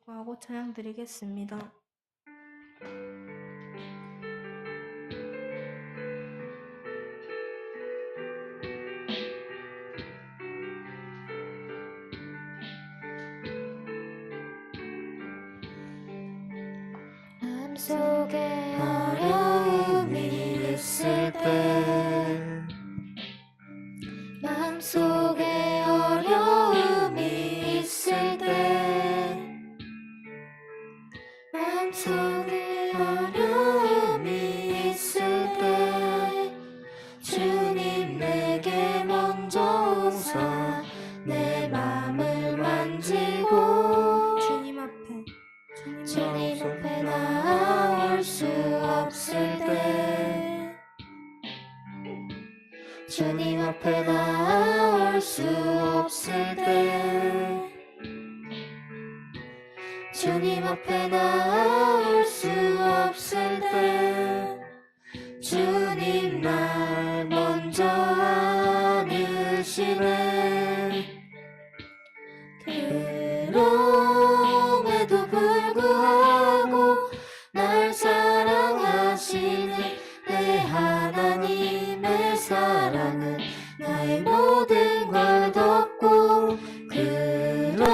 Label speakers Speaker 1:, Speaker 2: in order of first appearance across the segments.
Speaker 1: 기도하고 찬양 드리겠습니다.
Speaker 2: 마음속에 어려움이 있을 때, 마음속에 어려움이 있을 때, 마음속에 어려움이 있을 때, 주님 내게 먼저 오서 내 마음을 만지고 주님 앞에 나올 수 없을 때, 주님 앞에 나올 수 없을 때, 주님 앞에 나올 수 없을 때, 주님 날 먼저 안으시네. 그럼에도 불구하고 날 사랑하시는 내 하나님의 사랑은 나의 모든 걸 덮고, 그럼에도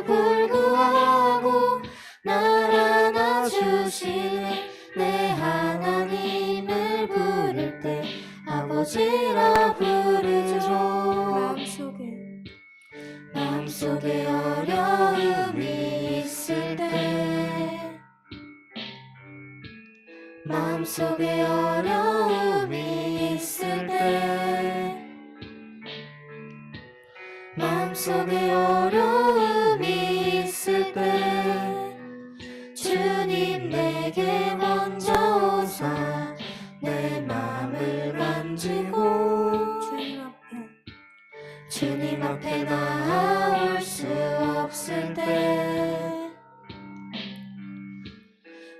Speaker 2: 불구하고 날 안아주시는 내 하나님을 부를 때 아버지라 부르죠. 마음속에 어려움이 있을 때, 마음속에 어려움이 있을 때, 마음속에 어려움이 있을 때, 주님 내게 먼저 오사 내 마음을 만지고 주님 앞에 나올 수 없을 때,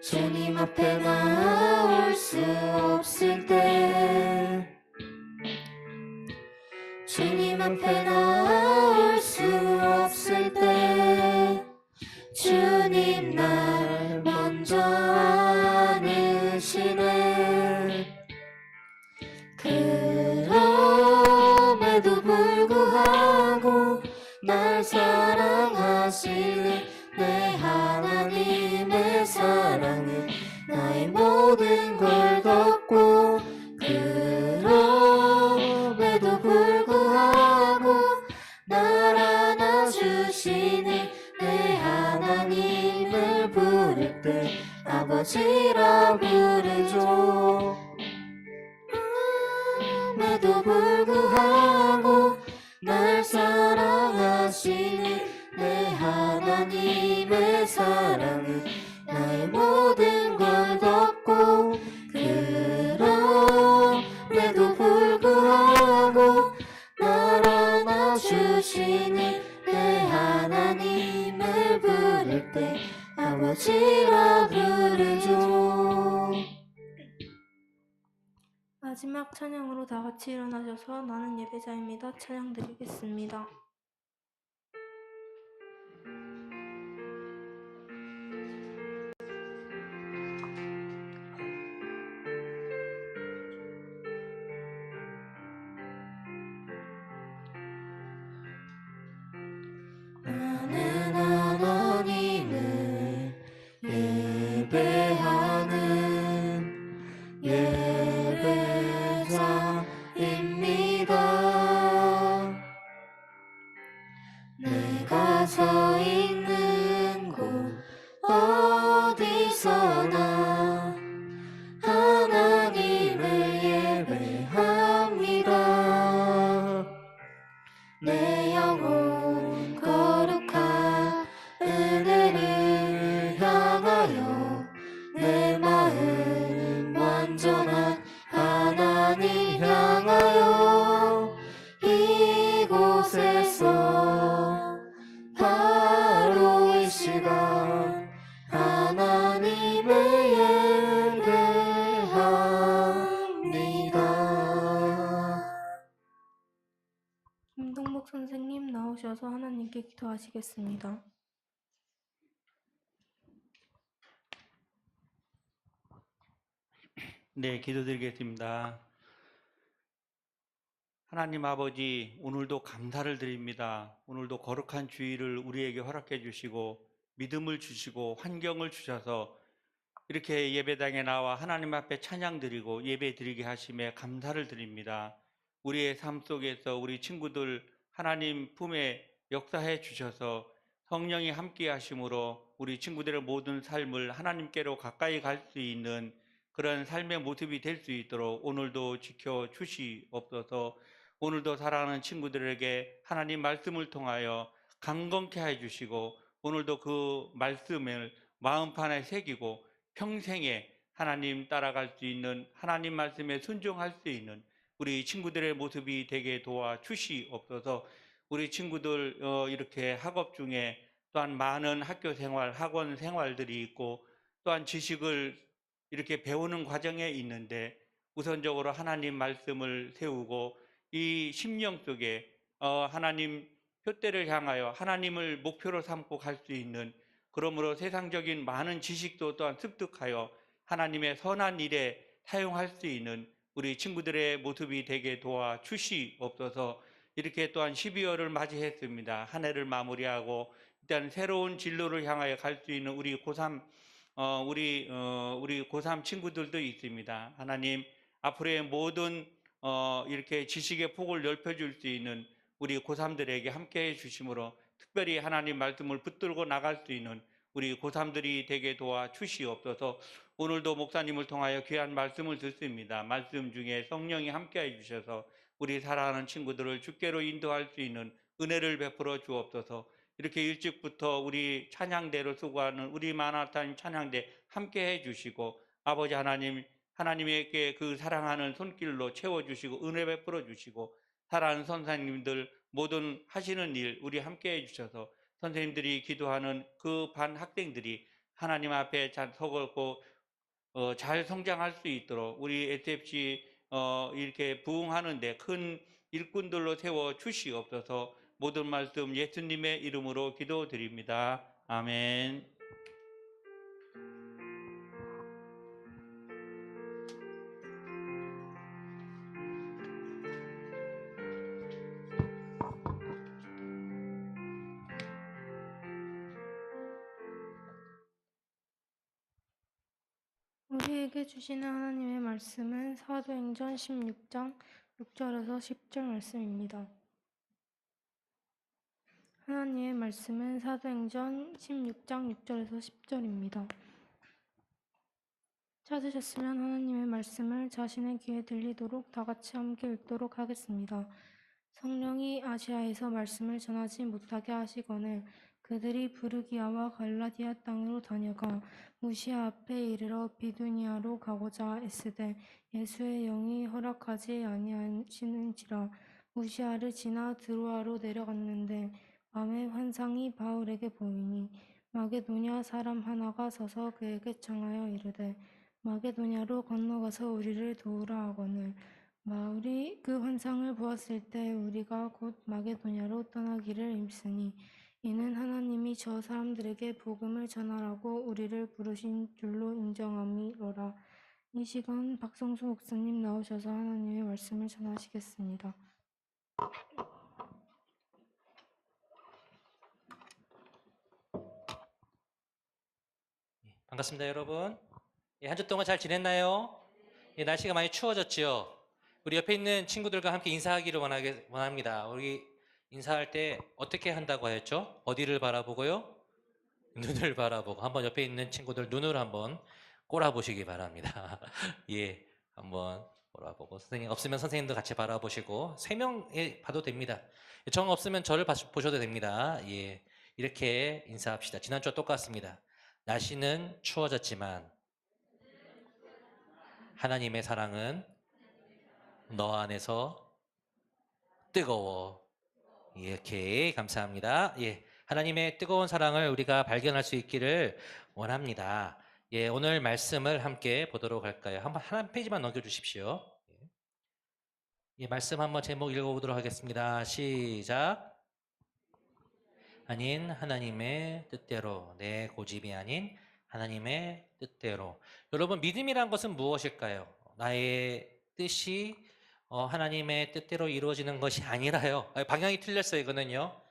Speaker 2: 주님 앞에 나올 수 없을 때, 주님 앞에 나올 수 없을 때, 주님 날 먼저 안으시네. 그럼에도 불구하고 날 사랑하시는 내 하나님의 사랑은 나의 모든 걸 덮고, 그럼에도 불구하고 날 안아주시는 내 하나님을 부를 때 아버지라 부르죠. 그럼에도 불구하고 날 사랑하시는 내 하나님의 사랑은 나의 모든 걸 덮고, 그럼에도 불구하고 날 안아주시는 내 하나님을 부를 때 아버지라 부르죠.
Speaker 1: 마지막 찬양으로 다 같이 일어나셔서 나는 예배자입니다. 찬양 드리겠습니다.
Speaker 2: 나는 하나님을 예배하는 예배자입니다. 내가 서 있는 곳 어디서나 하나님을 예배합니다. 내 영혼 거룩한 은혜를 향하여 내 마음 완전한 하나님 향하여 이곳에서 바로 이 시간 하나님을 예배합니다.
Speaker 1: 김동복 선생님 나오셔서 하나님께 기도하시겠습니다.
Speaker 3: 네, 기도드리겠습니다. 하나님 아버지, 오늘도 감사를 드립니다. 오늘도 거룩한 주일을 우리에게 허락해 주시고 믿음을 주시고 환경을 주셔서 이렇게 예배당에 나와 하나님 앞에 찬양 드리고 예배 드리게 하심에 감사를 드립니다. 우리의 삶 속에서 우리 친구들 하나님 품에 역사해 주셔서 성령이 함께 하심으로 우리 친구들의 모든 삶을 하나님께로 가까이 갈 수 있는 그런 삶의 모습이 될 수 있도록 오늘도 지켜 주시옵소서. 오늘도 사랑하는 친구들에게 하나님 말씀을 통하여 강건케 해 주시고 오늘도 그 말씀을 마음판에 새기고 평생에 하나님 따라갈 수 있는 하나님 말씀에 순종할 수 있는 우리 친구들의 모습이 되게 도와 주시옵소서. 우리 친구들 이렇게 학업 중에 또한 많은 학교 생활, 학원 생활들이 있고 또한 지식을 이렇게 배우는 과정에 있는데 우선적으로 하나님 말씀을 세우고 이 심령 속에 하나님 표대를 향하여 하나님을 목표로 삼고 갈 수 있는 그러므로 세상적인 많은 지식도 또한 습득하여 하나님의 선한 일에 사용할 수 있는 우리 친구들의 모습이 되게 도와 주시옵소서. 이렇게 또한 12월을 맞이했습니다. 한 해를 마무리하고 일단 새로운 진로를 향하여 갈 수 있는 우리 고3 우리 고3 친구들도 있습니다. 하나님 앞으로의 모든 이렇게 지식의 폭을 넓혀줄 수 있는 우리 고3들에게 함께해 주심으로 특별히 하나님 말씀을 붙들고 나갈 수 있는 우리 고3들이 되게 도와 주시옵소서. 오늘도 목사님을 통하여 귀한 말씀을 듣습니다. 말씀 중에 성령이 함께해 주셔서 우리 사랑하는 친구들을 주께로 인도할 수 있는 은혜를 베풀어 주옵소서. 이렇게 일찍부터 우리 찬양대를 수고하는 우리 마나탄 찬양대 함께해 주시고 아버지 하나님, 하나님에게 그 사랑하는 손길로 채워주시고 은혜 베풀어 주시고 사랑하는 선생님들 모든 하시는 일 우리 함께해 주셔서 선생님들이 기도하는 그 반 학생들이 하나님 앞에 잘 서고 잘 성장할 수 있도록 우리 SFC 이렇게 부흥하는데 큰 일꾼들로 세워 주시옵소서. 모든 말씀 예수님의 이름으로 기도드립니다. 아멘.
Speaker 1: 우리에게 주시는 하나님의 말씀은 사도행전 16장 6절에서 10절 말씀입니다. 하나님의 말씀은 사도행전 16장 6절에서 10절입니다. 찾으셨으면 하나님의 말씀을 자신의 귀에 들리도록 다 같이 함께 읽도록 하겠습니다. 성령이 아시아에서 말씀을 전하지 못하게 하시거늘 그들이 부르기아와 갈라디아 땅으로 다녀가 무시아 앞에 이르러 비두니아로 가고자 애쓰되 예수의 영이 허락하지 아니하시는지라. 무시아를 지나 드로아로 내려갔는데 밤에 환상이 바울에게 보이니 마게도냐 사람 하나가 서서 그에게 청하여 이르되 마게도냐로 건너가서 우리를 도우라 하거늘 바울이 그 환상을 보았을 때 우리가 곧 마게도냐로 떠나기를 힘쓰니 이는 하나님이 저 사람들에게 복음을 전하라고 우리를 부르신 줄로 인정함이로라. 이 시간 박성수 목사님 나오셔서 하나님의 말씀을 전하시겠습니다.
Speaker 4: 반갑습니다, 여러분. 한 주 동안 잘 지냈나요? 날씨가 많이 추워졌지요? 우리 옆에 있는 친구들과 함께 인사하기를 원합니다. 우리 인사할 때 어떻게 한다고 하였죠? 어디를 바라보고요? 눈을 바라보고. 한번 옆에 있는 친구들 눈을 한번 꼬라보시기 바랍니다. 예, 한번 꼬라보고. 선생님 없으면 선생님도 같이 바라보시고 3명 봐도 됩니다. 정 없으면 저를 보셔도 됩니다. 예, 이렇게 인사합시다. 지난주와 똑같습니다. 날씨는 추워졌지만 하나님의 사랑은 너 안에서 뜨거워. 이렇게 감사합니다. 예, 하나님의 뜨거운 사랑을 우리가 발견할 수 있기를 원합니다. 예, 오늘 말씀을 함께 보도록 할까요? 한 페이지만 넘겨주십시오. 예, 말씀 한번 제목 읽어보도록 하겠습니다. 시작. 아닌 하나님의 뜻대로, 내 고집이 아닌 하나님의 뜻대로. 여러분, 믿음이란 것은 무엇일까요? 나의 뜻이 하나님의 뜻대로 이루어지는 것이 아니라요. 방향이 틀렸어요. 이거는요.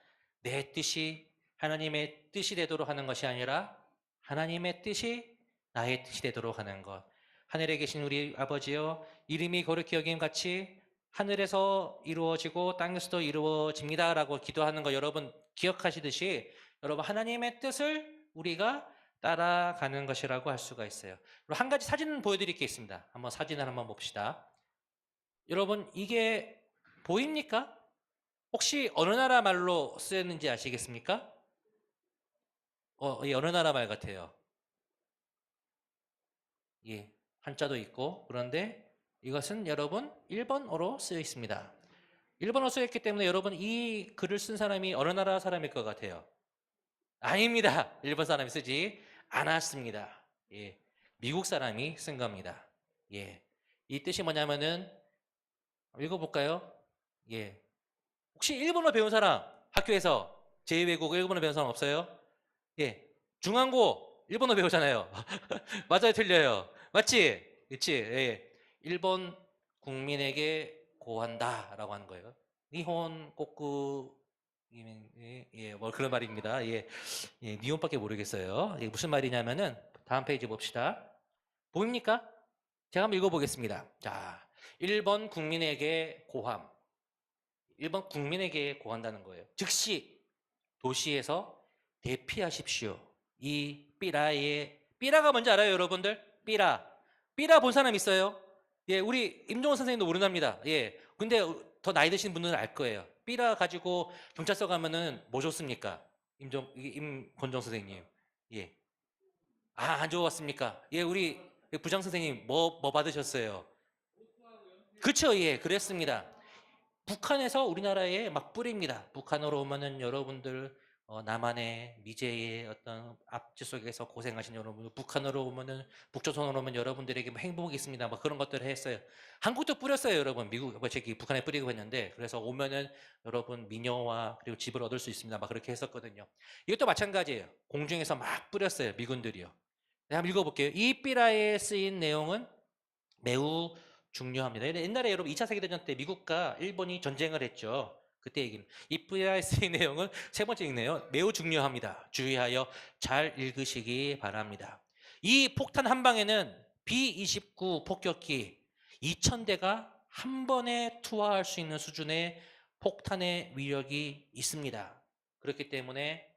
Speaker 4: 내 뜻이 하나님의 뜻이 되도록 하는 것이 아니라 하나님의 뜻이 나의 뜻이 되도록 하는 것. 하늘에 계신 우리 아버지여, 이름이 거룩히 여김 같이 하늘에서 이루어지고 땅에서도 이루어집니다라고 기도하는 거 여러분 기억하시듯이 여러분 하나님의 뜻을 우리가 따라가는 것이라고 할 수가 있어요. 그리고 한 가지 사진 보여드리겠습니다. 한번 사진을 한번 봅시다. 여러분 이게 보입니까? 혹시 어느 나라 말로 쓰였는지 아시겠습니까? 예, 어느 나라 말 같아요? 예, 한자도 있고. 그런데 이것은 여러분 일본어로 쓰여 있습니다. 일본어로 쓰여 있기 때문에 여러분 이 글을 쓴 사람이 어느 나라 사람일 것 같아요? 아닙니다. 일본 사람이 쓰지 않았습니다. 예, 미국 사람이 쓴 겁니다. 예, 이 뜻이 뭐냐면은 읽어볼까요? 예, 혹시 일본어 배운 사람 학교에서 제2외국어 일본어 배운 사람 없어요? 예, 중앙고 일본어 배우잖아요. 맞아요, 틀려요? 맞지? 그치? 예, 일본 국민에게 고한다라고 하는 거예요. 니혼 꼬쿠 예, 뭐 그런 말입니다. 예, 예, 니혼밖에 모르겠어요. 예, 무슨 말이냐면은 다음 페이지 봅시다. 보입니까? 제가 한번 읽어보겠습니다. 자, 일본 국민에게 고함. 일본 국민에게 고한다는 거예요. 즉시 도시에서 대피하십시오. 이 삐라가 뭔지 알아요, 여러분들? 삐라 본 사람 있어요? 예, 우리 임종원 선생님도 모르답니다. 예, 근데 더 나이 드신 분들은 알 거예요. 삐라 가지고 경찰서 가면은 뭐 줬습니까? 임권정 선생님. 예. 안 좋았습니까? 예, 우리 부장 선생님 뭐 받으셨어요? 그쵸, 예, 그랬습니다. 북한에서 우리나라에 막 뿌립니다. 북한으로 오면은 여러분들 남한의 미제의 어떤 압제 속에서 고생하신 여러분, 북한으로 오면은 북조선으로 오면 여러분들에게 뭐 행복이 있습니다. 뭐 그런 것들을 했어요. 한국도 뿌렸어요, 여러분. 미국, 저기 북한에 뿌리고 했는데 그래서 오면은 여러분 미녀와 그리고 집을 얻을 수 있습니다. 막 그렇게 했었거든요. 이것도 마찬가지예요. 공중에서 막 뿌렸어요, 미군들이요. 네, 한번 읽어볼게요. 이 삐라에 쓰인 내용은 매우 중요합니다. 옛날에 여러분 2차 세계대전 때 미국과 일본이 전쟁을 했죠. 그때 얘기는 이 삐라에 쓰인 내용은 세 번째 읽네요. 매우 중요합니다. 주의하여 잘 읽으시기 바랍니다. 이 폭탄 한 방에는 B-29 폭격기 2,000대가 한 번에 투하할 수 있는 수준의 폭탄의 위력이 있습니다. 그렇기 때문에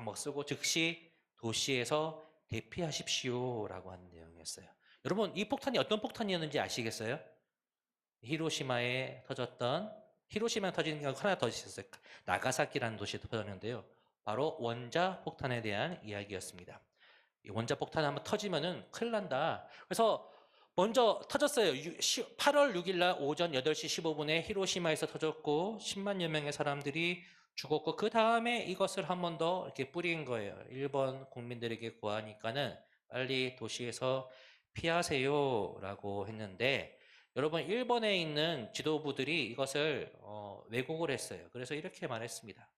Speaker 4: 막 쓰고 즉시 도시에서 대피하십시오라고 하는 내용이었어요. 여러분 이 폭탄이 어떤 폭탄이었는지 아시겠어요? 히로시마에 터진 게 하나 더 있었어요. 나가사키라는 도시에 터졌는데요. 바로 원자 폭탄에 대한 이야기였습니다. 이 원자 폭탄 한번 터지면은 큰일 난다. 그래서 먼저 터졌어요. 8월 6일 날 오전 8시 15분에 히로시마에서 터졌고 10만여 명의 사람들이 죽었고 그 다음에 이것을 한 번 더 이렇게 뿌린 거예요. 일본 국민들에게 구하니까는 빨리 도시에서 피하세요라고 했는데 여러분 일본에 있는 지도부들이 이것을 왜곡을 했어요. 그래서 이렇게 말했습니다.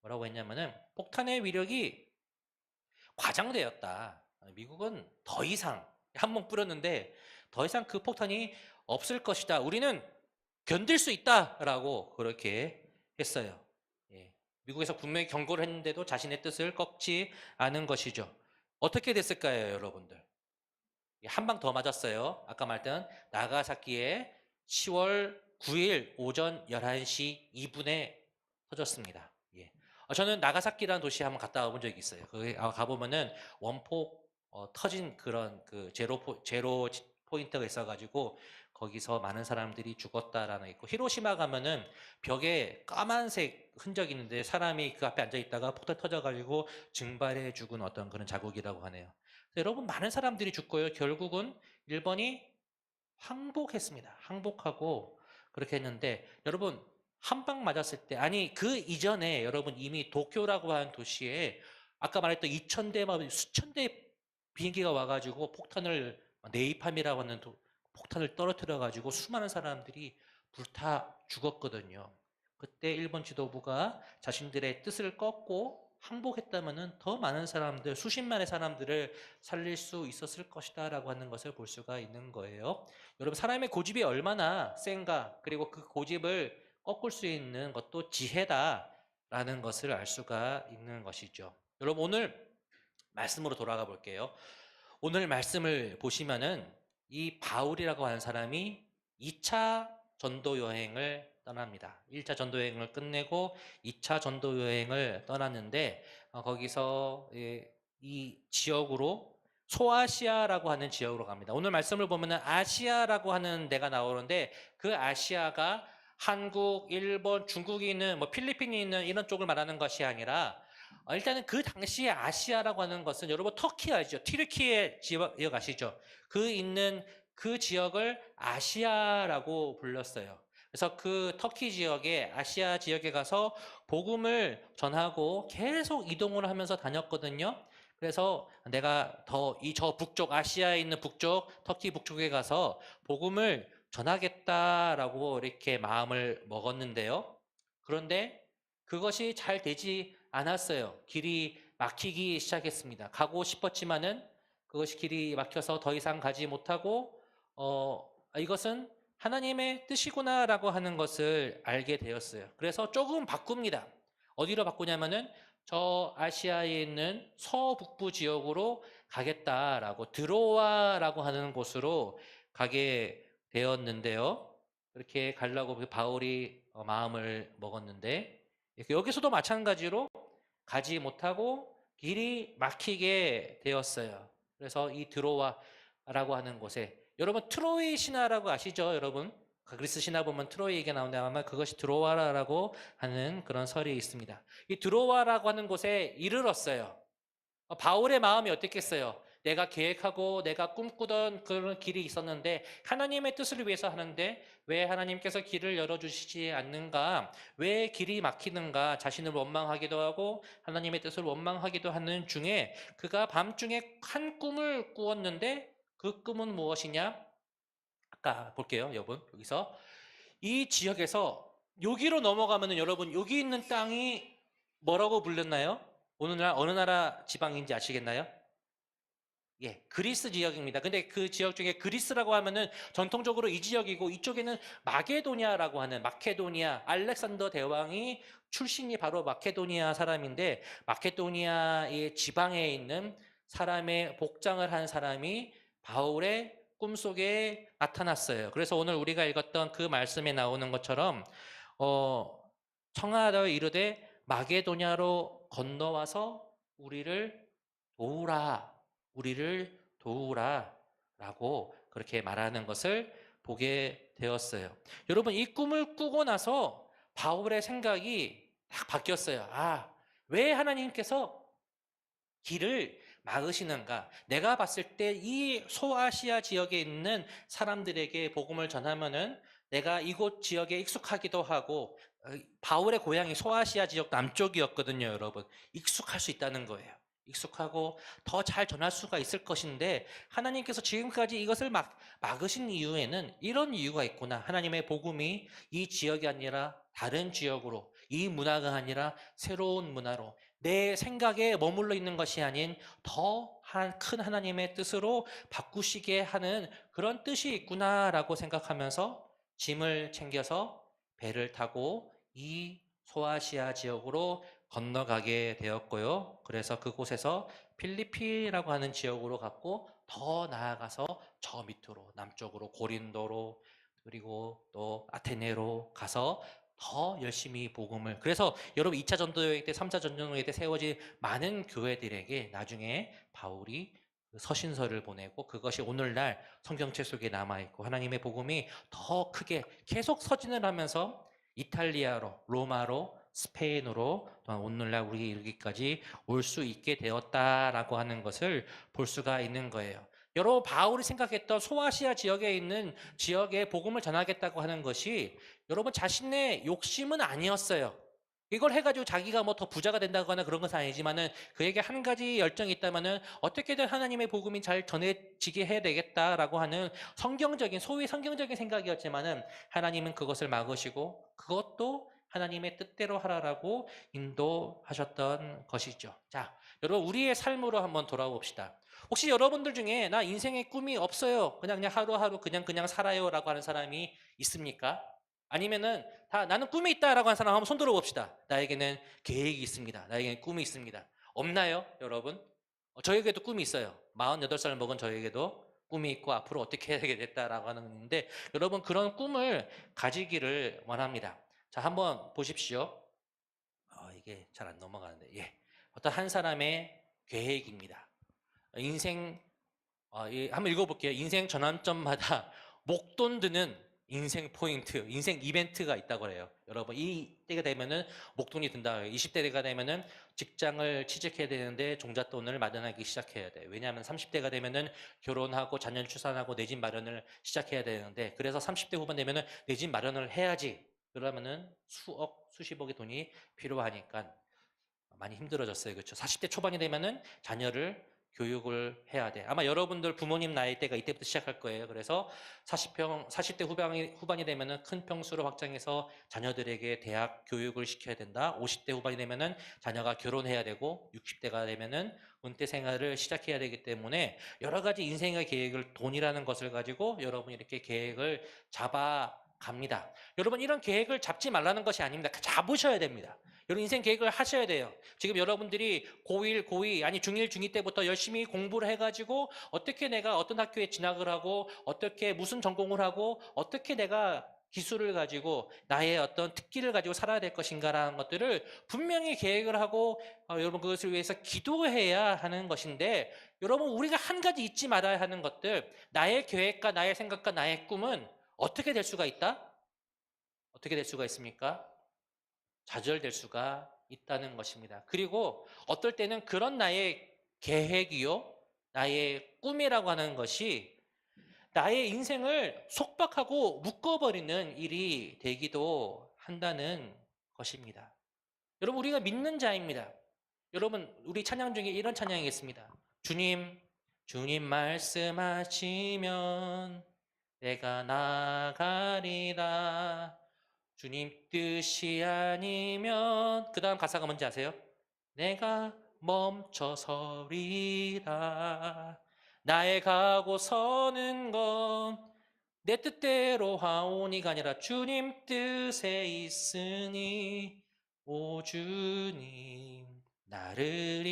Speaker 4: 뭐라고 했냐면은 폭탄의 위력이 과장되었다. 미국은 더 이상 한 번 뿌렸는데 더 이상 그 폭탄이 없을 것이다. 우리는 견딜 수 있다라고 그렇게 했어요. 예. 미국에서 분명히 경고를 했는데도 자신의 뜻을 꺾지 않은 것이죠. 어떻게 됐을까요, 여러분들? 한 방 더 맞았어요. 아까 말했던 나가사키에 10월 9일 오전 11시 2분에 터졌습니다. 예. 저는 나가사키라는 도시에 한번 갔다 와본 적이 있어요. 거기 가보면은 원폭 터진 그런 그 제로 포인트가 있어가지고 거기서 많은 사람들이 죽었다라는 게 있고 히로시마 가면은 벽에 까만색 흔적이 있는데 사람이 그 앞에 앉아 있다가 폭탄 터져가지고 증발해 죽은 어떤 그런 자국이라고 하네요. 여러분 많은 사람들이 죽고요. 결국은 일본이 항복했습니다. 항복하고 그렇게 했는데 여러분 한 방 맞았을 때 아니 그 이전에 여러분 이미 도쿄라고 하는 도시에 아까 말했던 2,000대 수천 대 비행기가 와가지고 폭탄을 네이팜이라고 하는 폭탄을 떨어뜨려 가지고 수많은 사람들이 불타 죽었거든요. 그때 일본 지도부가 자신들의 뜻을 꺾고 항복했다면은 더 많은 사람들, 수십만의 사람들을 살릴 수 있었을 것이다라고 하는 것을 볼 수가 있는 거예요. 여러분, 사람의 고집이 얼마나 센가, 그리고 그 고집을 꺾을 수 있는 것도 지혜다라는 것을 알 수가 있는 것이죠. 여러분, 오늘 말씀으로 돌아가 볼게요. 오늘 말씀을 보시면은 이 바울이라고 하는 사람이 2차 전도 여행을 떠납니다. 1차 전도 여행을 끝내고 2차 전도 여행을 떠났는데 거기서 이 지역으로 소아시아라고 하는 지역으로 갑니다. 오늘 말씀을 보면은 아시아라고 하는 데가 나오는데 그 아시아가 한국, 일본, 중국이 있는 뭐 필리핀이 있는 이런 쪽을 말하는 것이 아니라 일단은 그 당시에 아시아라고 하는 것은 여러분 터키 아시죠? 튀르키예 지역 아시죠? 그 있는 그 지역을 아시아라고 불렀어요. 그래서 그 터키 지역에 아시아 지역에 가서 복음을 전하고 계속 이동을 하면서 다녔거든요. 그래서 내가 더 이 저 북쪽 아시아에 있는 북쪽 터키 북쪽에 가서 복음을 전하겠다라고 이렇게 마음을 먹었는데요. 그런데 그것이 잘 되지 않았어요. 길이 막히기 시작했습니다. 가고 싶었지만은 그것이 길이 막혀서 더 이상 가지 못하고 이것은 하나님의 뜻이구나라고 하는 것을 알게 되었어요. 그래서 조금 바꿉니다. 어디로 바꾸냐면은 저 아시아에 있는 서북부 지역으로 가겠다라고 드로아라고 하는 곳으로 가게 되었는데요. 그렇게 가려고 바울이 마음을 먹었는데 여기서도 마찬가지로 가지 못하고 길이 막히게 되었어요. 그래서 이 드로아라고 하는 곳에 여러분 트로이 신화라고 아시죠? 여러분 그리스 신화 보면 트로이 얘기가 나오는데 아마 그것이 드로아라고 하는 그런 설이 있습니다. 이 드로아라고 하는 곳에 이르렀어요. 바울의 마음이 어땠겠어요? 내가 계획하고 내가 꿈꾸던 그런 길이 있었는데 하나님의 뜻을 위해서 하는데 왜 하나님께서 길을 열어주시지 않는가? 왜 길이 막히는가? 자신을 원망하기도 하고 하나님의 뜻을 원망하기도 하는 중에 그가 밤중에 한 꿈을 꾸었는데 그 꿈은 무엇이냐? 아까 볼게요, 여러분. 여기서 이 지역에서 여기로 넘어가면은 여러분 여기 있는 땅이 뭐라고 불렸나요? 오늘날 어느 나라 지방인지 아시겠나요? 예, 그리스 지역입니다. 근데 그 지역 중에 그리스라고 하면은 전통적으로 이 지역이고 이쪽에는 마게도니아라고 하는 마케도니아 알렉산더 대왕이 출신이 바로 마케도니아 사람인데 마케도니아의 지방에 있는 사람의 복장을 한 사람이 바울의 꿈속에 나타났어요. 그래서 오늘 우리가 읽었던 그 말씀에 나오는 것처럼 청하되 이르되 마게도냐로 건너와서 우리를 도우라 라고 그렇게 말하는 것을 보게 되었어요. 여러분 이 꿈을 꾸고 나서 바울의 생각이 딱 바뀌었어요. 왜 하나님께서 길을 막으시는가? 내가 봤을 때 이 소아시아 지역에 있는 사람들에게 복음을 전하면은 내가 이곳 지역에 익숙하기도 하고 바울의 고향이 소아시아 지역 남쪽이었거든요, 여러분. 익숙할 수 있다는 거예요. 익숙하고 더 잘 전할 수가 있을 것인데 하나님께서 지금까지 이것을 막으신 이유에는 이런 이유가 있구나. 하나님의 복음이 이 지역이 아니라 다른 지역으로, 이 문화가 아니라 새로운 문화로 내 생각에 머물러 있는 것이 아닌 더 큰 하나님의 뜻으로 바꾸시게 하는 그런 뜻이 있구나라고 생각하면서 짐을 챙겨서 배를 타고 이 소아시아 지역으로 건너가게 되었고요. 그래서 그곳에서 필리피라고 하는 지역으로 갔고 더 나아가서 저 밑으로 남쪽으로 고린도로 그리고 또 아테네로 가서 더 열심히 복음을 그래서 여러분 2차 전도여행 때 3차 전도여행 때 세워진 많은 교회들에게 나중에 바울이 서신서를 보내고 그것이 오늘날 성경책 속에 남아있고 하나님의 복음이 더 크게 계속 서진을 하면서 이탈리아로 로마로 스페인으로 또한 오늘날 우리 이르기까지 올 수 있게 되었다라고 하는 것을 볼 수가 있는 거예요. 여러분 바울이 생각했던 소아시아 지역에 있는 지역에 복음을 전하겠다고 하는 것이 여러분 자신의 욕심은 아니었어요. 이걸 해가지고 자기가 뭐 더 부자가 된다거나 그런 것은 아니지만은 그에게 한 가지 열정이 있다면은 어떻게든 하나님의 복음이 잘 전해지게 해야 되겠다라고 하는 소위 성경적인 생각이었지만은 하나님은 그것을 막으시고 그것도 하나님의 뜻대로 하라라고 인도하셨던 것이죠. 자, 여러분 우리의 삶으로 한번 돌아봅시다. 혹시 여러분들 중에 나 인생에 꿈이 없어요. 그냥 하루하루 그냥 살아요라고 하는 사람이 있습니까? 아니면은 다 나는 꿈이 있다라고 하는 사람 한번 손 들어봅시다. 나에게는 계획이 있습니다. 나에게는 꿈이 있습니다. 없나요, 여러분? 저에게도 꿈이 있어요. 48살 먹은 저에게도 꿈이 있고 앞으로 어떻게 해야 되겠다라고 하는 건데 여러분 그런 꿈을 가지기를 원합니다. 자, 한번 보십시오. 이게 잘 안 넘어가는데 어떤 한 사람의 계획입니다. 인생 한번 읽어볼게요. 인생 전환점마다 목돈 드는 인생 포인트, 인생 이벤트가 있다고 해요. 여러분 이 때가 되면은 목돈이 든다. 20대가 되면은 직장을 취직해야 되는데 종잣돈을 마련하기 시작해야 돼. 왜냐하면 30대가 되면은 결혼하고 자녀 출산하고 내 집 마련을 시작해야 되는데 그래서 30대 후반 되면은 내 집 마련을 해야지. 그러면은 수억, 수십억의 돈이 필요하니까 많이 힘들어졌어요. 그렇죠? 40대 초반이 되면은 자녀를 교육을 해야 돼. 아마 여러분들 부모님 나이대가 이때부터 시작할 거예요. 그래서 40대 후반이 되면은 큰 평수로 확장해서 자녀들에게 대학 교육을 시켜야 된다. 50대 후반이 되면은 자녀가 결혼해야 되고 60대가 되면은 은퇴 생활을 시작해야 되기 때문에 여러 가지 인생의 계획을 돈이라는 것을 가지고 여러분이 이렇게 계획을 잡아갑니다. 여러분 이런 계획을 잡지 말라는 것이 아닙니다. 잡으셔야 됩니다. 여러분 인생 계획을 하셔야 돼요. 지금 여러분들이 고1, 고2, 아니 중1, 중2 때부터 열심히 공부를 해가지고 어떻게 내가 어떤 학교에 진학을 하고 어떻게 무슨 전공을 하고 어떻게 내가 기술을 가지고 나의 어떤 특기를 가지고 살아야 될 것인가라는 것들을 분명히 계획을 하고 여러분 그것을 위해서 기도해야 하는 것인데 여러분 우리가 한 가지 잊지 말아야 하는 것들 나의 계획과 나의 생각과 나의 꿈은 어떻게 될 수가 있다? 어떻게 될 수가 있습니까? 좌절될 수가 있다는 것입니다. 그리고 어떨 때는 그런 나의 계획이요, 나의 꿈이라고 하는 것이 나의 인생을 속박하고 묶어버리는 일이 되기도 한다는 것입니다. 여러분 우리가 믿는 자입니다. 여러분 우리 찬양 중에 이런 찬양이 있습니다. 주님 말씀하시면 내가 나가리라. 주님 뜻이 아니면 그 다음 가사가 뭔지 아세요? 내가 멈춰서리라. 나의 가고 서는 건 내 뜻대로 하오니가 아니라 주님 뜻에 있으니 오 주님 나를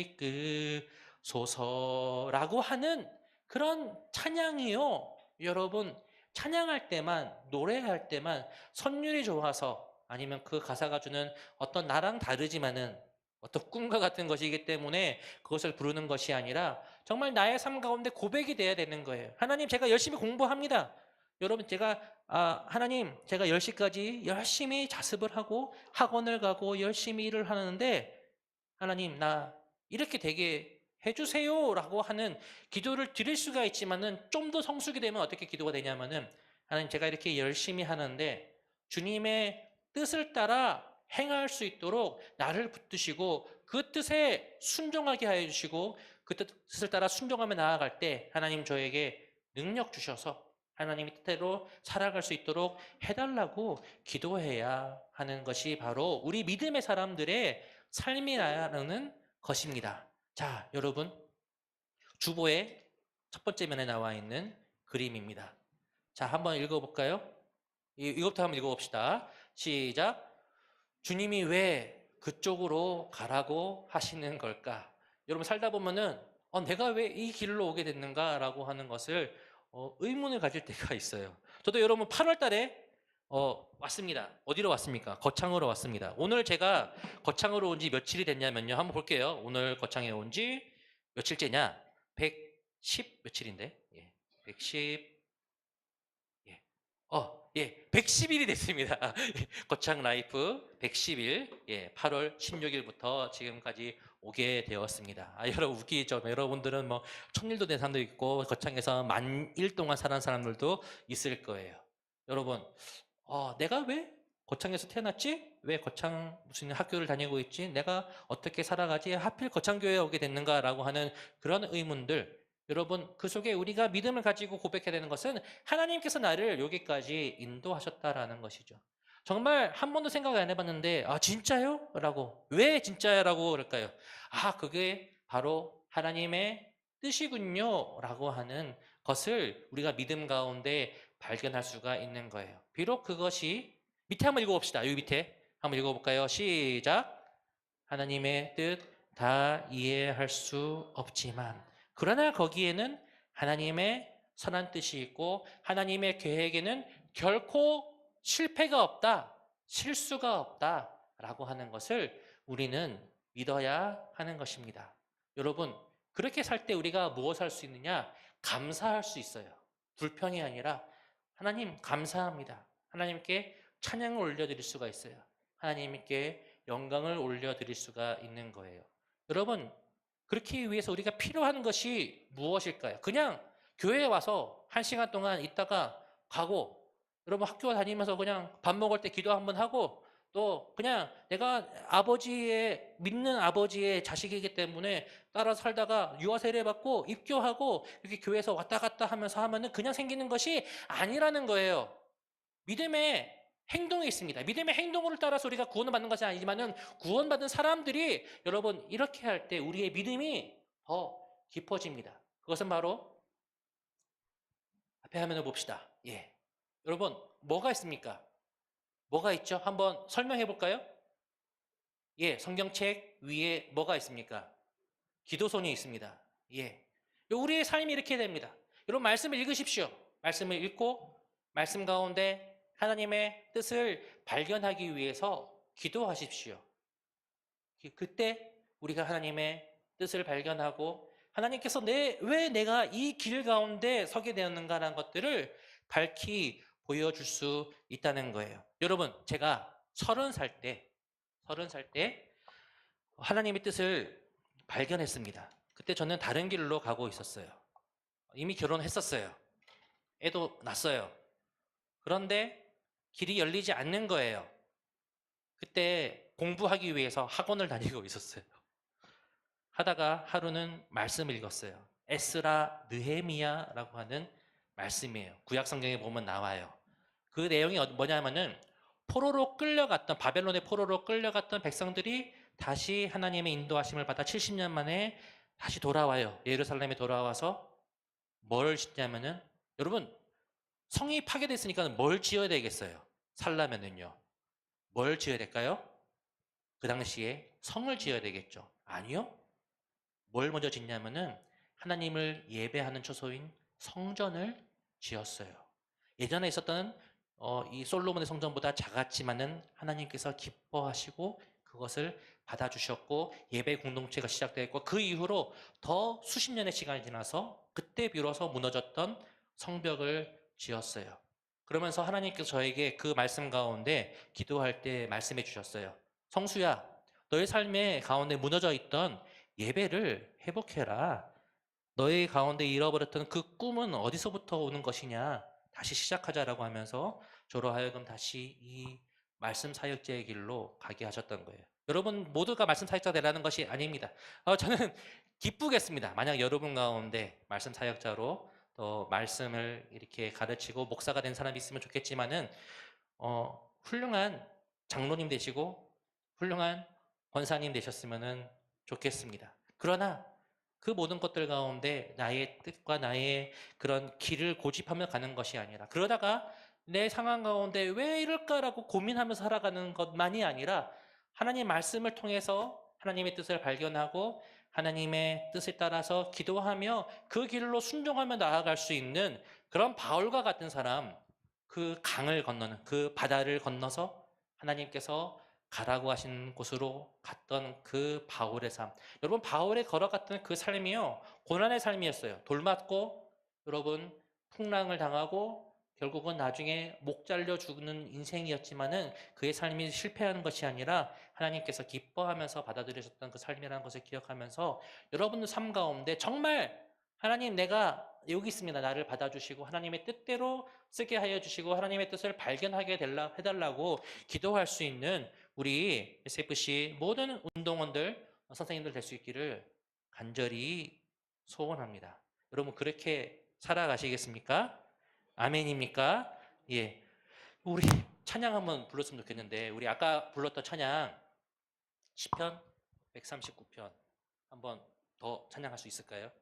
Speaker 4: 이끌소서라고 하는 그런 찬양이요. 여러분 찬양할 때만 노래할 때만 선율이 좋아서 아니면 그 가사가 주는 어떤 나랑 다르지만은 어떤 꿈과 같은 것이기 때문에 그것을 부르는 것이 아니라 정말 나의 삶 가운데 고백이 돼야 되는 거예요. 하나님 제가 열심히 공부합니다. 여러분 제가 하나님 제가 10시까지 열심히 자습을 하고 학원을 가고 열심히 일을 하는데 하나님 나 이렇게 되게 해주세요 라고 하는 기도를 드릴 수가 있지만은 좀 더 성숙이 되면 어떻게 기도가 되냐면은 하나님 제가 이렇게 열심히 하는데 주님의 뜻을 따라 행할 수 있도록 나를 붙드시고 그 뜻에 순종하게 하여 주시고 그 뜻을 따라 순종하며 나아갈 때 하나님 저에게 능력 주셔서 하나님의 뜻대로 살아갈 수 있도록 해달라고 기도해야 하는 것이 바로 우리 믿음의 사람들의 삶이라는 것입니다. 자, 여러분 주보의 첫 번째 면에 나와 있는 그림입니다. 자, 한번 읽어볼까요? 이것부터 한번 읽어봅시다. 시작. 주님이 왜 그쪽으로 가라고 하시는 걸까? 여러분 살다 보면은 내가 왜 이 길로 오게 됐는가라고 하는 것을 의문을 가질 때가 있어요. 저도 여러분 8월 달에 왔습니다. 어디로 왔습니까? 거창으로 왔습니다. 오늘 제가 거창으로 온 지 며칠이 됐냐면요. 한번 볼게요. 오늘 거창에 온 지 며칠째냐? 110 며칠인데? 110 110일이 됐습니다. 거창 라이프 110일, 8월 16일부터 지금까지 오게 되었습니다. 여러분 웃기죠? 여러분들은 뭐 1000일도 된 사람도 있고 거창에서 10,000일 동안 살아난 사람들도 있을 거예요. 여러분, 내가 왜 거창에서 태어났지? 왜 거창 무슨 학교를 다니고 있지? 내가 어떻게 살아가지? 하필 거창교회에 오게 됐는가라고 하는 그런 의문들. 여러분 그 속에 우리가 믿음을 가지고 고백해야 되는 것은 하나님께서 나를 여기까지 인도하셨다라는 것이죠. 정말 한 번도 생각을 안 해봤는데, 아, 진짜요? 라고. 왜 진짜요? 라고 그럴까요? 아, 그게 바로 하나님의 뜻이군요. 라고 하는 것을 우리가 믿음 가운데 발견할 수가 있는 거예요. 비록 그것이, 밑에 한번 읽어봅시다. 여기 밑에. 한번 읽어볼까요? 시작. 하나님의 뜻 다 이해할 수 없지만, 그러나 거기에는 하나님의 선한 뜻이 있고, 하나님의 계획에는 결코 실패가 없다, 실수가 없다, 라고 하는 것을 우리는 믿어야 하는 것입니다. 여러분, 그렇게 살 때 우리가 무엇을 할 수 있느냐? 감사할 수 있어요. 불평이 아니라, 하나님 감사합니다. 하나님께 찬양을 올려드릴 수가 있어요. 하나님께 영광을 올려드릴 수가 있는 거예요. 여러분, 그렇게 위해서 우리가 필요한 것이 무엇일까요? 그냥 교회에 와서 1시간 동안 있다가 가고, 여러분 학교 다니면서 그냥 밥 먹을 때 기도 한번 하고, 또 그냥 내가 믿는 아버지의 자식이기 때문에 따라 살다가 유아 세례 받고 입교하고 이렇게 교회에서 왔다 갔다 하면서 하면은 그냥 생기는 것이 아니라는 거예요. 믿음의 행동이 있습니다. 믿음의 행동을 따라서 우리가 구원을 받는 것이 아니지만은 구원받은 사람들이 여러분 이렇게 할 때 우리의 믿음이 더 깊어집니다. 그것은 바로 앞에 화면을 봅시다. 예. 여러분, 뭐가 있습니까? 뭐가 있죠? 한번 설명해 볼까요? 예, 성경책 위에 뭐가 있습니까? 기도손이 있습니다. 예. 우리의 삶이 이렇게 됩니다. 여러분, 말씀을 읽으십시오. 말씀을 읽고 말씀 가운데 하나님의 뜻을 발견하기 위해서 기도하십시오. 그때 우리가 하나님의 뜻을 발견하고 하나님께서 왜 내가 이 길 가운데 서게 되었는가라는 것들을 밝히 보여줄 수 있다는 거예요. 여러분, 제가 30살 때 하나님의 뜻을 발견했습니다. 그때 저는 다른 길로 가고 있었어요. 이미 결혼했었어요. 애도 낳았어요. 그런데 길이 열리지 않는 거예요. 그때 공부하기 위해서 학원을 다니고 있었어요. 하다가 하루는 말씀을 읽었어요. 에스라 느헤미야라고 하는 말씀이에요. 구약 성경에 보면 나와요. 그 내용이 뭐냐면은 바벨론의 포로로 끌려갔던 백성들이 다시 하나님의 인도하심을 받아 70년 만에 다시 돌아와요. 예루살렘에 돌아와서 뭘 짓냐면은, 여러분, 성이 파괴됐으니까 뭘 지어야 되겠어요? 살려면은요. 뭘 지어야 될까요? 그 당시에 성을 지어야 되겠죠. 아니요. 뭘 먼저 짓냐면은 하나님을 예배하는 처소인 성전을 지었어요. 예전에 있었던 이 솔로몬의 성전보다 작았지만은 하나님께서 기뻐하시고 그것을 받아주셨고 예배 공동체가 시작되었고, 그 이후로 더 수십 년의 시간이 지나서 그때 비로소 무너졌던 성벽을 지었어요. 그러면서 하나님께서 저에게 그 말씀 가운데 기도할 때 말씀해 주셨어요. 성수야, 너의 삶의 가운데 무너져 있던 예배를 회복해라. 너의 가운데 잃어버렸던 그 꿈은 어디서부터 오는 것이냐? 다시 시작하자라고 하면서 저로 하여금 다시 이 말씀 사역자의 길로 가게 하셨던 거예요. 여러분 모두가 말씀 사역자 되라는 것이 아닙니다. 저는 기쁘겠습니다. 만약 여러분 가운데 말씀 사역자로 또 말씀을 이렇게 가르치고 목사가 된 사람이 있으면 좋겠지만은 훌륭한 장로님 되시고 훌륭한 권사님 되셨으면 좋겠습니다. 그러나 그 모든 것들 가운데 나의 뜻과 나의 그런 길을 고집하며 가는 것이 아니라, 그러다가 내 상황 가운데 왜 이럴까라고 고민하면서 살아가는 것만이 아니라 하나님 말씀을 통해서 하나님의 뜻을 발견하고 하나님의 뜻에 따라서 기도하며 그 길로 순종하며 나아갈 수 있는 그런 바울과 같은 사람, 그 강을 건너는, 그 바다를 건너서 하나님께서 가라고 하신 곳으로 갔던 그 바울의 삶. 여러분, 바울의 걸어갔던 그 삶이요, 고난의 삶이었어요. 돌 맞고 여러분 풍랑을 당하고 결국은 나중에 목 잘려 죽는 인생이었지만은 그의 삶이 실패하는 것이 아니라 하나님께서 기뻐하면서 받아들이셨던 그 삶이라는 것을 기억하면서 여러분의 삶 가운데 정말 하나님, 내가 여기 있습니다. 나를 받아주시고 하나님의 뜻대로 쓰게 하여 주시고 하나님의 뜻을 발견하게 해달라고 기도할 수 있는 우리 SFC 모든 운동원들, 선생님들 될 수 있기를 간절히 소원합니다. 여러분 그렇게 살아가시겠습니까? 아멘입니까? 예. 우리 찬양 한번 불렀으면 좋겠는데 우리 아까 불렀던 찬양 시편 139편 한번 더 찬양할 수 있을까요?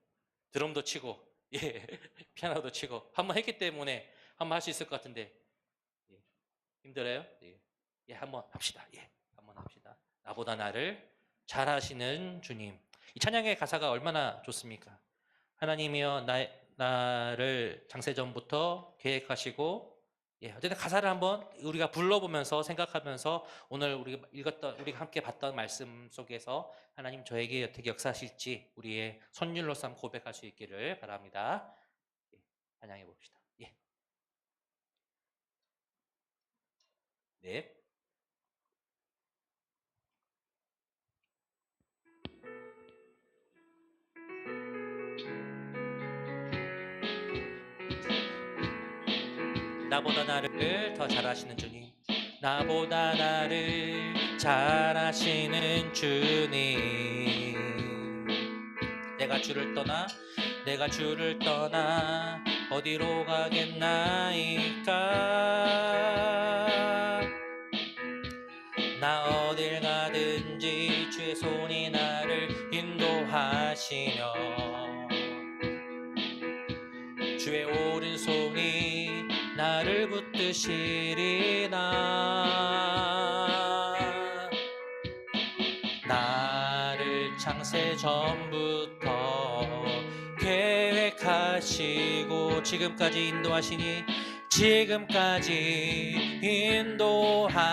Speaker 4: 드럼도 치고 예 피아노도 치고 한번 했기 때문에 한번 할 수 있을 것 같은데 예. 힘들어요? 예. 예 한번 합시다. 예 한번 합시다. 나보다 나를 잘하시는 주님. 이 찬양의 가사가 얼마나 좋습니까? 하나님이여 나를 장세전부터 계획하시고 예, 어쨌든 가사를 한번 우리가 불러보면서 생각하면서 오늘 우리가 함께 봤던 말씀 속에서 하나님 저에게 어떻게 역사하실지 우리의 선율로서 한번 고백할 수 있기를 바랍니다. 예, 찬양해 봅시다. 예. 네. 나보다 나를 더 잘하시는 주님. 나보다 나를 잘하시는 주님. 내가 주를 떠나 어디로 가겠나이까. 나 어딜 가든지 주의 손이 나를 인도하시며 주의 오른손이 나를 붙드시리나. 나를 창세 전부터 계획하시고 지금까지 인도하시네.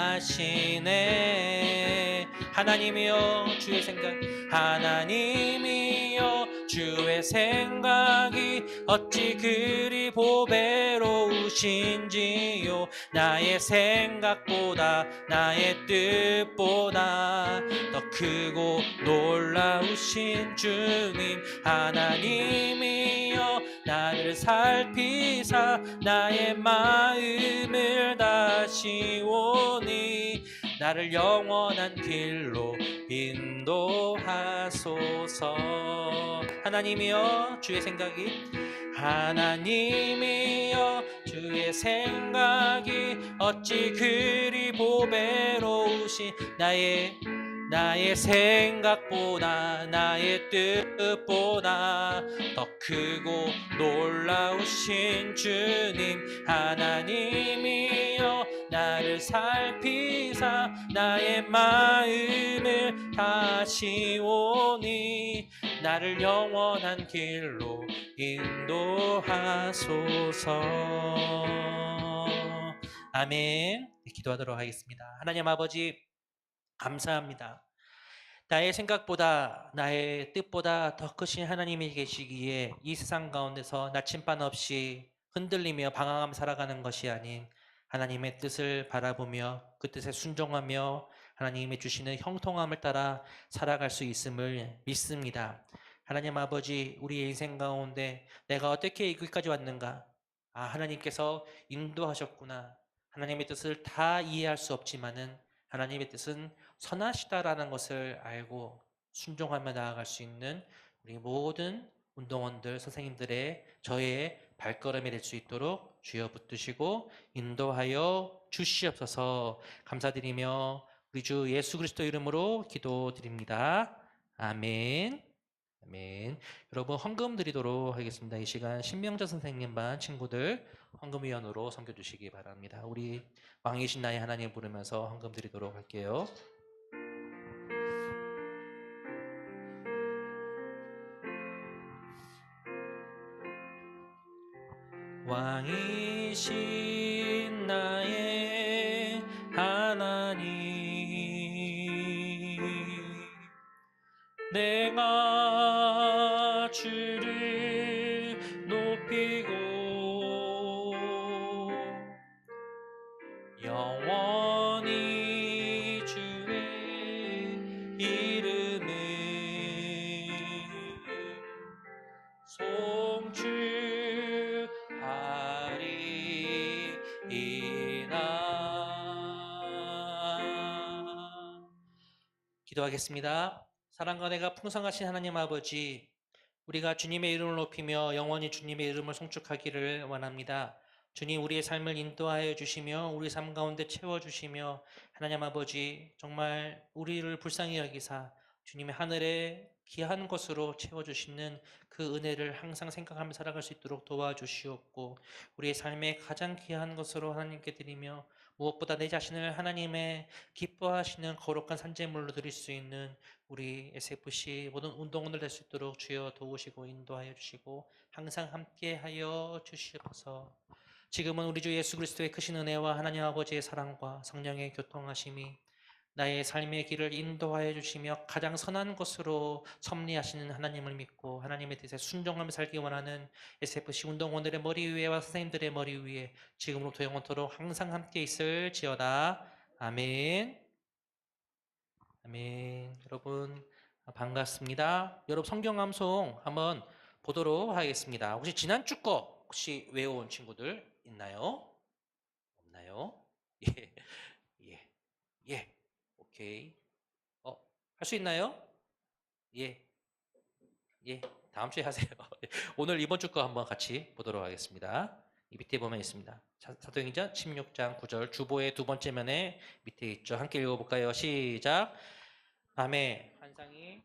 Speaker 4: 하나님이여 주의 생각, 하나님이여 주의 생각이 어찌 그리 보배로우신지요. 나의 생각보다 나의 뜻보다 더 크고 놀라우신 주님. 하나님이여 나를 살피사 나의 마음을 다시오니 나를 영원한 길로 인도하소서. 하나님이여 주의 생각이, 하나님이여 주의 생각이 어찌 그리 보배로우신 나의 생각보다 나의 뜻보다 더 크고 놀라우신 주님. 하나님이여 나를 살피사 나의 마음을 다시오니 나를 영원한 길로 인도하소서. 아멘. 기도하도록 하겠습니다. 하나님 아버지 감사합니다. 나의 생각보다 나의 뜻보다 더 크신 하나님이 계시기에 이 세상 가운데서 나침반 없이 흔들리며 방황하며 살아가는 것이 아닌 하나님의 뜻을 바라보며 그 뜻에 순종하며 하나님이 주시는 형통함을 따라 살아갈 수 있음을 믿습니다. 하나님 아버지, 우리의 인생 가운데 내가 어떻게 여기까지 왔는가? 하나님께서 인도하셨구나. 하나님의 뜻을 다 이해할 수 없지만은 하나님의 뜻은 선하시다라는 것을 알고 순종하며 나아갈 수 있는 우리 모든 운동원들, 선생님들의 저의 발걸음이 될 수 있도록 주여 붙드시고 인도하여 주시옵소서. 감사드리며 우리 주 예수 그리스도 이름으로 기도드립니다. 아멘. 아멘. 여러분 헌금 드리도록 하겠습니다. 이 시간 신명자 선생님 반 친구들 헌금위원으로 섬겨주시기 바랍니다. 우리 왕이신 나의 하나님 부르면서 헌금 드리도록 할게요. 왕이신 나의 하나님, 내가 주를 높이고 영원히 주의 이름을 송축하리이다. 기도하겠습니다. 사랑과 은혜가 풍성하신 하나님 아버지, 우리가 주님의 이름을 높이며 영원히 주님의 이름을 송축하기를 원합니다. 주님 우리의 삶을 인도하여 주시며 우리 삶 가운데 채워주시며 하나님 아버지 정말 우리를 불쌍히 여기사 주님의 하늘에 귀한 것으로 채워주시는 그 은혜를 항상 생각하며 살아갈 수 있도록 도와주시옵고 우리의 삶에 가장 귀한 것으로 하나님께 드리며 무엇보다 내 자신을 하나님의 기뻐하시는 거룩한 산재물로 드릴 수 있는 우리 SFC 모든 운동원들 될 수 있도록 주여 도우시고 인도하여 주시고 항상 함께하여 주시옵소서. 지금은 우리 주 예수 그리스도의 크신 은혜와 하나님 아버지의 사랑과 성령의 교통하심이 나의 삶의 길을 인도하여 주시며 가장 선한 것으로 섭리하시는 하나님을 믿고 하나님의 뜻에 순종하며 살기 원하는 SFC 운동원들의 머리 위에와 선생님들의 머리 위에 지금으로부터 영원토록 항상 함께 있을지어다. 아멘. 아멘. 여러분 반갑습니다. 여러분 성경 암송 한번 보도록 하겠습니다. 혹시 지난주 거 혹시 외워온 친구들 있나요? 없나요? 예, 예, 예. 오케이. 할 수 있나요? 예, 예. 다음 주에 하세요. 오늘 이번 주 거 한번 같이 보도록 하겠습니다. 이 밑에 보면 있습니다. 사도행전 16장 9절 주보의 두 번째 면에 밑에 있죠. 함께 읽어볼까요? 시작. 밤에 환상이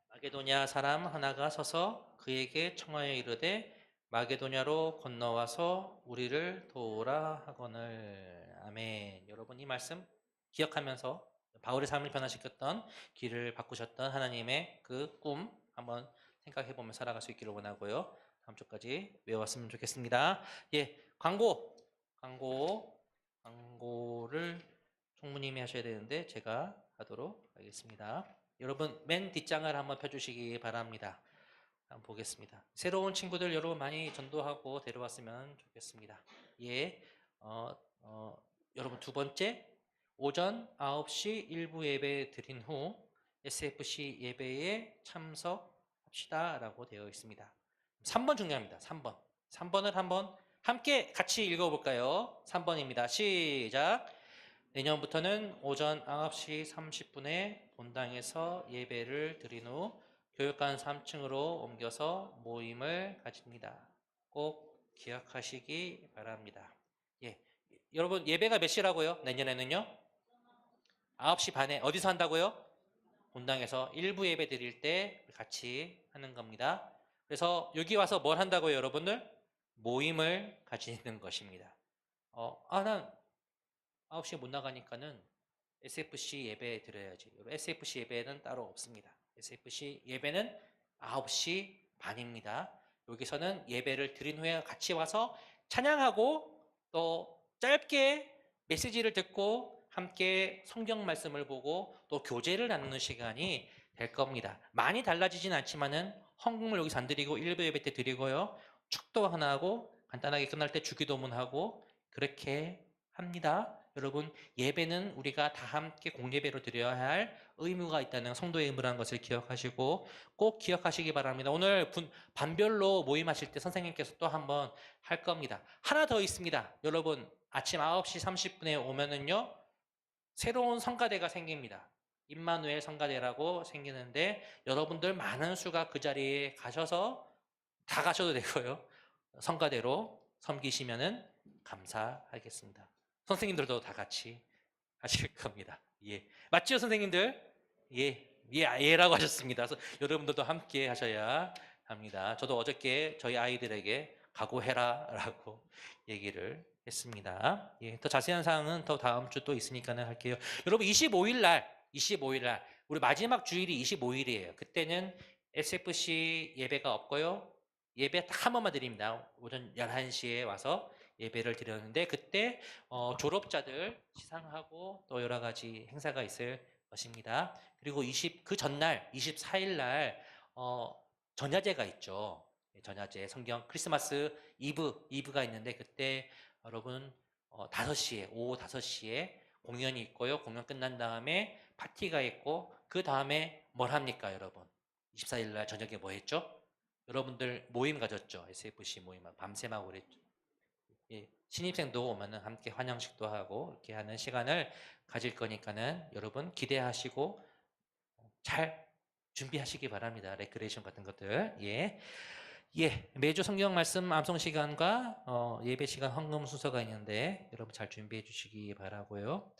Speaker 4: 마게도냐 사람 하나가 서서 그에게 청하여 이르되 마게도냐로 건너와서 우리를 도우라 하거늘. 아멘. 여러분 이 말씀 기억하면서 바울의 삶을 변화시켰던 길을 바꾸셨던 하나님의 그 꿈 한번 생각해 보며 살아갈 수 있기를 원하고요. 다음 주까지 외웠으면 좋겠습니다. 예, 광고를 총무님이 하셔야 되는데 제가 하도록 하겠습니다. 여러분 맨 뒷장을 한번 펴주시기 바랍니다. 한번 보겠습니다. 새로운 친구들 여러분 많이 전도하고 데려왔으면 좋겠습니다. 예, 여러분 두 번째 오전 9시 일부 예배 드린 후 SFC 예배에 참석합시다 라고 되어 있습니다. 3번 중요합니다. 3번을 한번 함께 같이 읽어볼까요? 3번입니다. 시작. 내년부터는 오전 9시 30분에 본당에서 예배를 드린 후 교육관 3층으로 옮겨서 모임을 가집니다. 꼭 기억하시기 바랍니다. 예, 여러분 예배가 몇 시라고요? 내년에는요? 9시 반에 어디서 한다고요? 본당에서 일부 예배 드릴 때 같이 하는 겁니다. 그래서 여기 와서 뭘 한다고요, 여러분들? 모임을 가지는 것입니다. 난 9시에 못 나가니까는 SFC 예배 드려야지. SFC 예배는 따로 없습니다. SFC 예배는 9시 반입니다. 여기서는 예배를 드린 후에 같이 와서 찬양하고 또 짧게 메시지를 듣고 함께 성경 말씀을 보고 또 교제를 나누는 시간이 될 겁니다. 많이 달라지진 않지만은 헌금을 여기서 안 드리고 일부 예배 때 드리고요. 축도 하나 하고 간단하게 끝날 때 주기도문하고 그렇게 합니다. 여러분 예배는 우리가 다 함께 공예배로 드려야 할 의무가 있다는 성도의 의무라는 것을 기억하시고 꼭 기억하시기 바랍니다. 오늘 반별로 모임하실 때 선생님께서 또 한번 할 겁니다. 하나 더 있습니다. 여러분 아침 9시 30분에 오면은요 새로운 성가대가 생깁니다. 임마누엘 성가대라고 생기는데 여러분들 많은 수가 그 자리에 가셔서 다 가셔도 되고요. 성가대로 섬기시면은 감사하겠습니다. 선생님들도 다 같이 하실 겁니다. 예. 맞죠, 선생님들? 예라고 하셨습니다. 그래서 여러분들도 함께 하셔야 합니다. 저도 어저께 저희 아이들에게 각오해라라고 얘기를 했습니다. 예. 더 자세한 사항은 더 다음 주 또 있으니까는 할게요. 여러분 25일 날 우리 마지막 주일이 25일이에요. 그때는 SFC 예배가 없고요. 예배 딱 한 번만 드립니다. 오전 11시에 와서 예배를 드렸는데 그때 졸업자들 시상하고 또 여러 가지 행사가 있을 것입니다. 그리고 그 전날 24일 날 전야제가 있죠. 전야제 성경 크리스마스 이브가 있는데 그때 여러분 5시에 오후 5시에 공연이 있고요. 공연 끝난 다음에 파티가 있고 그 다음에 뭘 합니까, 여러분? 24일 날 저녁에 뭐 했죠? 여러분들 모임 가졌죠. SFC 모임 밤샘하고 그랬죠. 예, 신입생도 오면은 함께 환영식도 하고 이렇게 하는 시간을 가질 거니까는 여러분 기대하시고 잘 준비하시기 바랍니다. 레크레이션 같은 것들. 예. 예, 매주 성경 말씀 암송 시간과 예배 시간 헌금 순서가 있는데 여러분 잘 준비해 주시기 바라고요.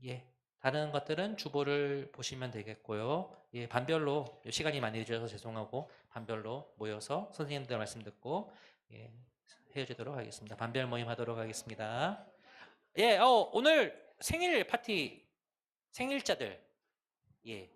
Speaker 4: 예, 다른 것들은 주보를 보시면 되겠고요. 예, 반별로 시간이 많이 늦어서 죄송하고 반별로 모여서 선생님들 말씀 듣고 예, 헤어지도록 하겠습니다. 반별 모임 하도록 하겠습니다. 예, 오늘 생일 파티 생일자들 예.